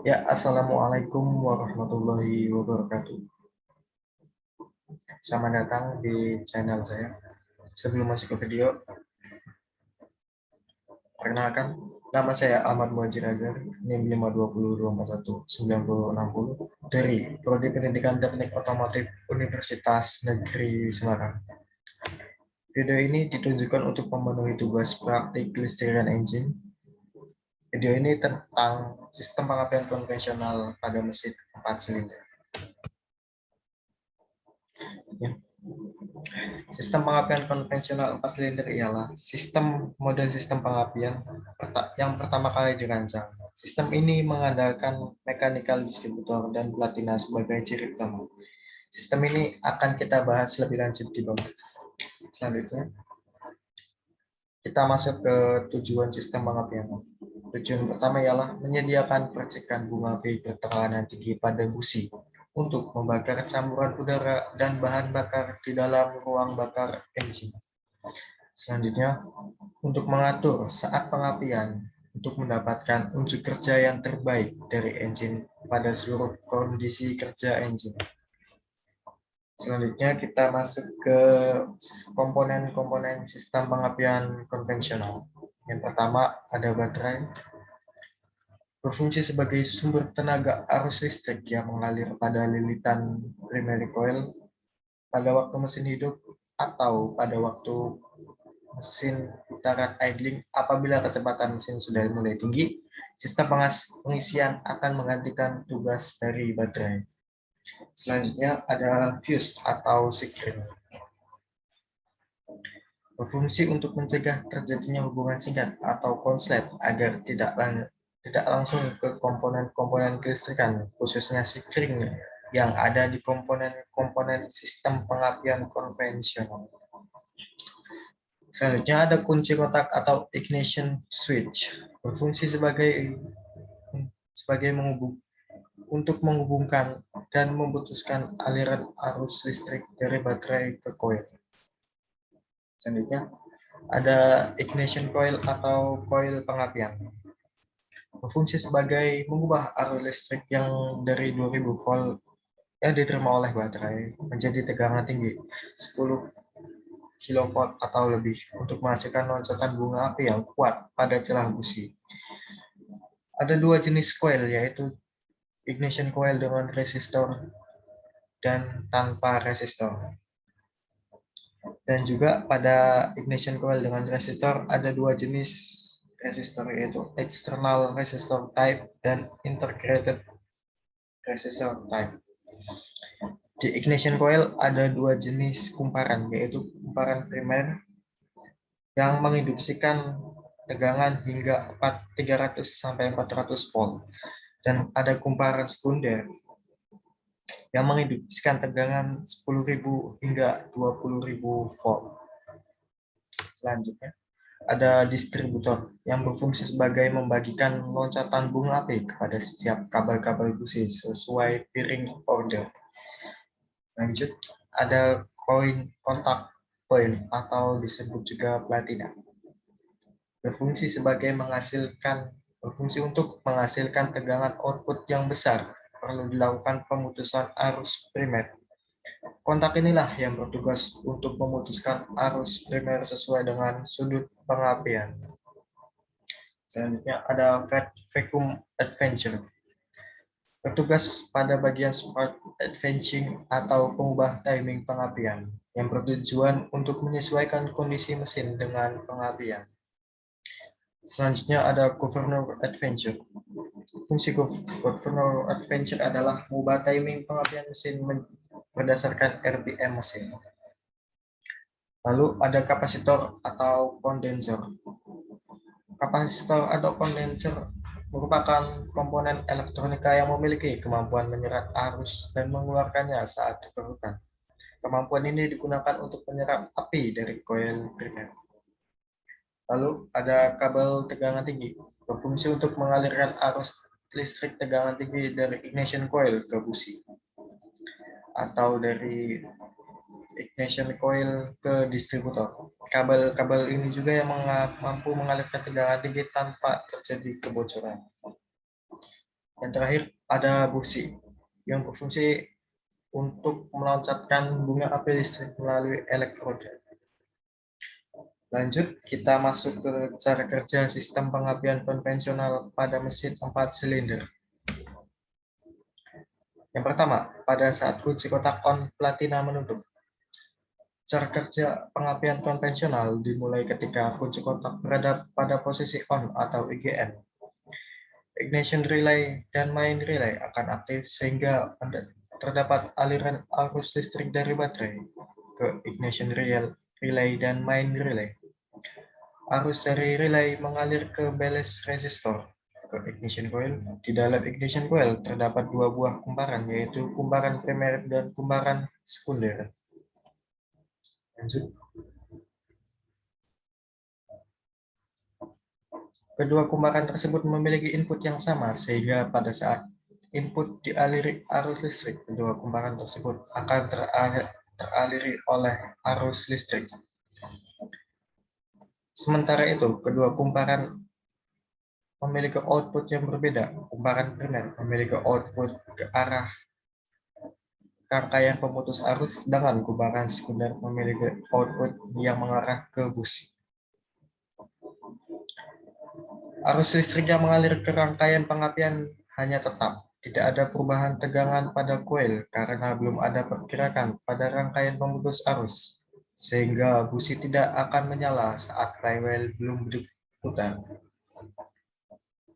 Ya, Assalamualaikum warahmatullahi wabarakatuh. Selamat datang di channel saya. Sebelum masuk ke video, perkenalkan, nama saya Ahmad Muhajir Azhar, NIM 520241960 dari Prodi Pendidikan Teknik Otomotif Universitas Negeri Semarang. Video ini ditunjukkan untuk memenuhi tugas praktik kelistrikan engine. Video ini tentang sistem pengapian konvensional pada mesin 4 silinder. Ya. Sistem pengapian konvensional 4 silinder ialah model sistem pengapian yang pertama kali dirancang. Sistem ini mengandalkan mechanical distributor dan platina sebagai ciri utama. Sistem ini akan kita bahas lebih lanjut di bawah. Selanjutnya, kita masuk ke tujuan sistem pengapian. Tujuan pertama ialah menyediakan percikan bunga api bertekanan tinggi pada busi untuk membakar campuran udara dan bahan bakar di dalam ruang bakar engine. Selanjutnya, untuk mengatur saat pengapian untuk mendapatkan unsur kerja yang terbaik dari engine pada seluruh kondisi kerja engine. Selanjutnya kita masuk ke komponen-komponen sistem pengapian konvensional. Yang pertama ada baterai, berfungsi sebagai sumber tenaga arus listrik yang mengalir pada lilitan primary coil pada waktu mesin hidup atau pada waktu mesin putaran idling. Apabila kecepatan mesin sudah mulai tinggi, sistem pengisian akan menggantikan tugas dari baterai. Selanjutnya ada fuse atau sikring. Berfungsi untuk mencegah terjadinya hubungan singkat atau konslet agar tidak langsung ke komponen-komponen kelistrikan, khususnya sikring yang ada di komponen-komponen sistem pengapian konvensional. Selanjutnya ada kunci kontak atau ignition switch, berfungsi sebagai untuk menghubungkan dan memutuskan aliran arus listrik dari baterai ke koil. Selanjutnya ada ignition coil atau koil pengapian, berfungsi sebagai mengubah arus listrik yang dari 2000 volt yang diterima oleh baterai menjadi tegangan tinggi 10 kilowatt atau lebih untuk menghasilkan loncakan bunga api yang kuat pada celah busi. Ada dua jenis coil, yaitu ignition coil dengan resistor dan tanpa resistor. Dan juga pada ignition coil dengan resistor ada dua jenis resistor, yaitu external resistor type dan integrated resistor type. Di ignition coil ada dua jenis kumparan, yaitu kumparan primer yang menginduksikan tegangan hingga 300 sampai 400 volt, dan ada kumparan sekunder yang menginduksikan tegangan 10.000 hingga 20.000 volt. Selanjutnya ada distributor yang berfungsi sebagai membagikan loncatan bunga api kepada setiap kabel-kabel busi sesuai piring order. Lanjut, ada kontak point atau disebut juga platina, berfungsi untuk menghasilkan tegangan output yang besar. Perlu dilakukan pemutusan arus primer. Kontak inilah yang bertugas untuk memutuskan arus primer sesuai dengan sudut pengapian. Selanjutnya ada vacuum adventure, bertugas pada bagian spark advancing atau pengubah timing pengapian yang bertujuan untuk menyesuaikan kondisi mesin dengan pengapian. Selanjutnya ada governor adventure. Fungsi governor adventure adalah mengubah timing pengapian mesin berdasarkan RPM mesin. Lalu ada kapasitor atau kondenser. Kapasitor atau kondenser merupakan komponen elektronika yang memiliki kemampuan menyerap arus dan mengeluarkannya saat diperlukan. Kemampuan ini digunakan untuk menyerap api dari koil primer. Lalu ada kabel tegangan tinggi, berfungsi untuk mengalirkan arus listrik tegangan tinggi dari ignition coil ke busi, atau dari ignition coil ke distributor. Kabel-kabel ini juga yang mampu mengalirkan tegangan tinggi tanpa terjadi kebocoran. Yang terakhir ada busi yang berfungsi untuk meloncatkan bunga api listrik melalui elektroda. Lanjut, kita masuk ke cara kerja sistem pengapian konvensional pada mesin 4 silinder. Yang pertama, pada saat kunci kotak on platina menutup. Cara kerja pengapian konvensional dimulai ketika kunci kontak berada pada posisi on atau IGN. Ignition relay dan main relay akan aktif sehingga terdapat aliran arus listrik dari baterai ke ignition relay dan main relay. Arus dari relay mengalir ke ballast resistor ke ignition coil. Di dalam ignition coil terdapat dua buah kumparan, yaitu kumparan primer dan kumparan sekunder. Lanjut. Kedua kumparan tersebut memiliki input yang sama, sehingga pada saat input dialiri arus listrik, kedua kumparan tersebut akan teraliri oleh arus listrik. Sementara itu, kedua kumparan memiliki output yang berbeda. Kumparan primer memiliki output ke arah rangkaian pemutus arus, sedangkan kumparan sekunder memiliki output yang mengarah ke busi. Arus listrik yang mengalir ke rangkaian pengapian hanya tetap. Tidak ada perubahan tegangan pada koil karena belum ada pergerakan pada rangkaian pemutus arus, sehingga busi tidak akan menyala saat flywheel belum berputar.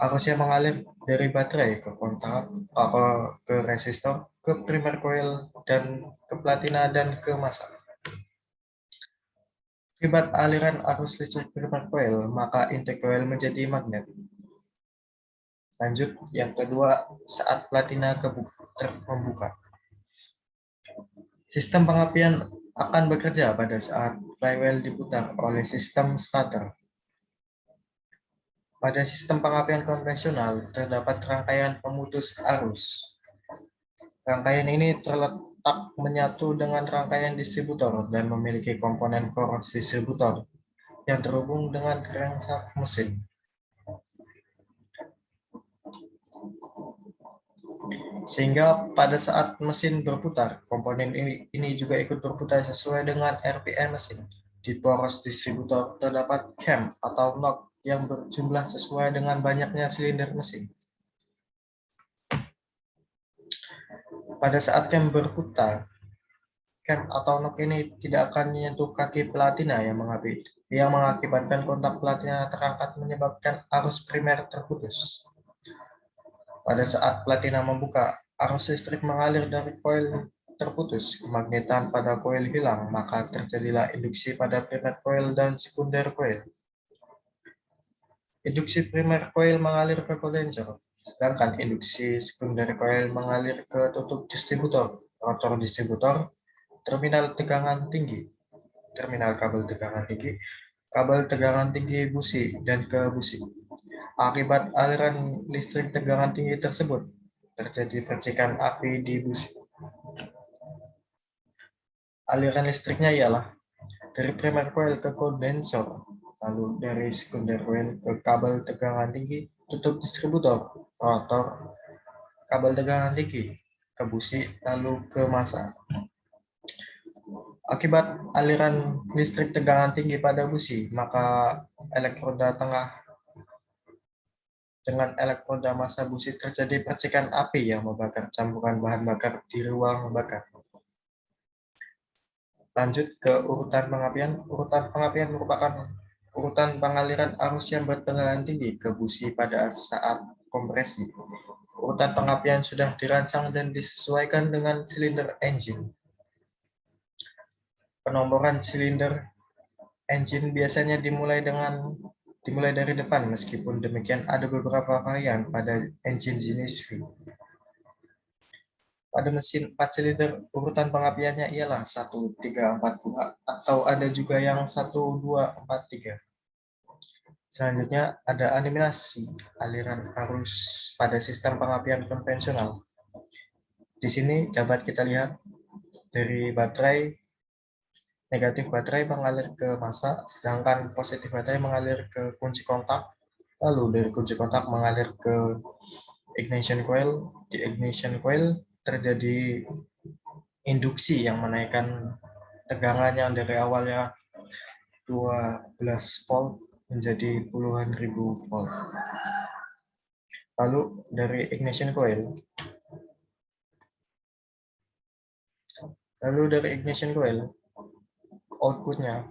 Arus yang mengalir dari baterai ke kontak, ke resistor, ke primer coil, dan ke platina dan ke massa. Akibat aliran arus listrik primer coil, maka inti coil menjadi magnet. Lanjut, yang kedua, saat platina membuka. Sistem pengapian akan bekerja pada saat flywheel diputar oleh sistem starter. Pada sistem pengapian konvensional, terdapat rangkaian pemutus arus. Rangkaian ini terletak menyatu dengan rangkaian distributor dan memiliki komponen poros distributor yang terhubung dengan crankshaft mesin. Sehingga pada saat mesin berputar, komponen ini juga ikut berputar sesuai dengan RPM mesin. Di poros distributor terdapat cam atau knob yang berjumlah sesuai dengan banyaknya silinder mesin. Pada saat cam berputar, cam atau knob ini tidak akan menyentuh kaki platina yang mengakibatkan kontak platina terangkat menyebabkan arus primer terputus. Pada saat platina membuka, arus listrik mengalir dari koil terputus, kemagnetan pada koil hilang, maka terjadilah induksi pada primer coil dan sekunder coil. Induksi primer coil mengalir ke kondenser, sedangkan induksi sekunder coil mengalir ke tutup distributor, rotor distributor, terminal tegangan tinggi, terminal kabel tegangan tinggi, kabel tegangan tinggi busi, dan ke busi. Akibat aliran listrik tegangan tinggi tersebut, terjadi percikan api di busi. Aliran listriknya ialah dari primer coil ke kondensor, lalu dari sekunder coil ke kabel tegangan tinggi, tutup distributor, rotor, kabel tegangan tinggi, ke busi, lalu ke massa. Akibat aliran listrik tegangan tinggi pada busi, maka elektroda tengah dengan elektroda massa busi terjadi percikan api yang membakar campuran bahan bakar di ruang bakar. Lanjut ke urutan pengapian. Urutan pengapian merupakan urutan pengaliran arus yang bertegangan tinggi ke busi pada saat kompresi. Urutan pengapian sudah dirancang dan disesuaikan dengan silinder engine. Penomboran silinder engine biasanya dimulai dari depan, meskipun demikian ada beberapa varian pada engine jenis V. Pada mesin 4 silinder, urutan pengapiannya ialah 1, 3, 4, 2, atau ada juga yang 1, 2, 4, 3. Selanjutnya ada animasi aliran arus pada sistem pengapian konvensional. Di sini dapat kita lihat dari baterai, negatif baterai mengalir ke massa, sedangkan positif baterai mengalir ke kunci kontak, lalu dari kunci kontak mengalir ke ignition coil. Di ignition coil terjadi induksi yang menaikkan tegangan yang dari awalnya 12 volt menjadi puluhan ribu volt. Lalu dari ignition coil, outputnya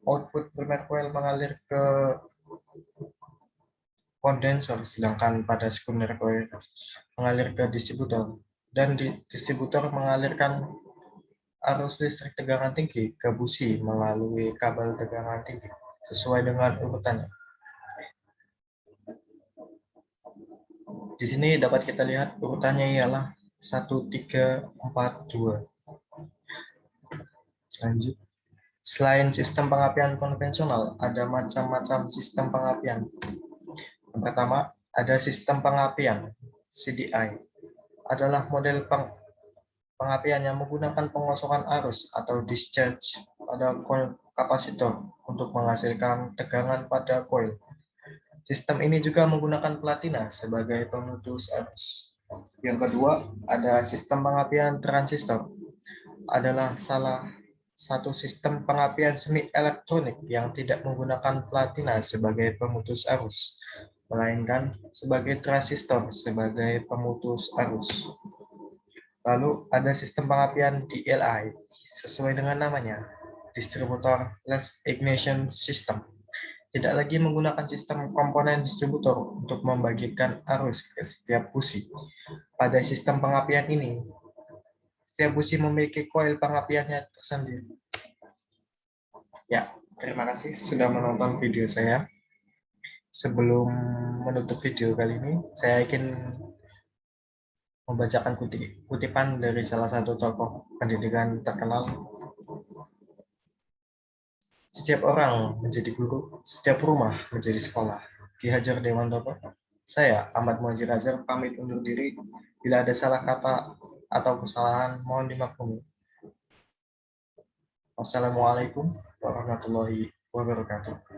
output primer coil mengalir ke kondensor, sedangkan pada sekunder coil mengalir ke distributor, dan di distributor mengalirkan arus listrik tegangan tinggi ke busi melalui kabel tegangan tinggi sesuai dengan urutannya. Di sini dapat kita lihat urutannya ialah 1, 3, 4, 2. Lanjut. Selain sistem pengapian konvensional, ada macam-macam sistem pengapian. Yang pertama, ada sistem pengapian CDI. Adalah model pengapian yang menggunakan pengosongan arus atau discharge pada coil kapasitor untuk menghasilkan tegangan pada coil. Sistem ini juga menggunakan platina sebagai pemutus arus. Yang kedua, ada sistem pengapian transistor. Adalah salah satu sistem pengapian semi elektronik yang tidak menggunakan platina sebagai pemutus arus, melainkan sebagai transistor sebagai pemutus arus. Lalu ada sistem pengapian DLI, sesuai dengan namanya, Distributor Less Ignition System. Tidak lagi menggunakan sistem komponen distributor untuk membagikan arus ke setiap busi. Pada sistem pengapian ini, setiap busi memiliki koil pengapiannya tersendiri. Ya, terima kasih sudah menonton video saya. Sebelum menutup video kali ini, saya ingin membacakan kutipan dari salah satu tokoh pendidikan terkenal. Setiap orang menjadi guru, setiap rumah menjadi sekolah. Ki Hajar Dewantoro. Saya, Ahmad Muhajir Azhar, pamit undur diri. Bila ada salah kata atau kesalahan, mohon dimaklumi. Wassalamualaikum warahmatullahi wabarakatuh.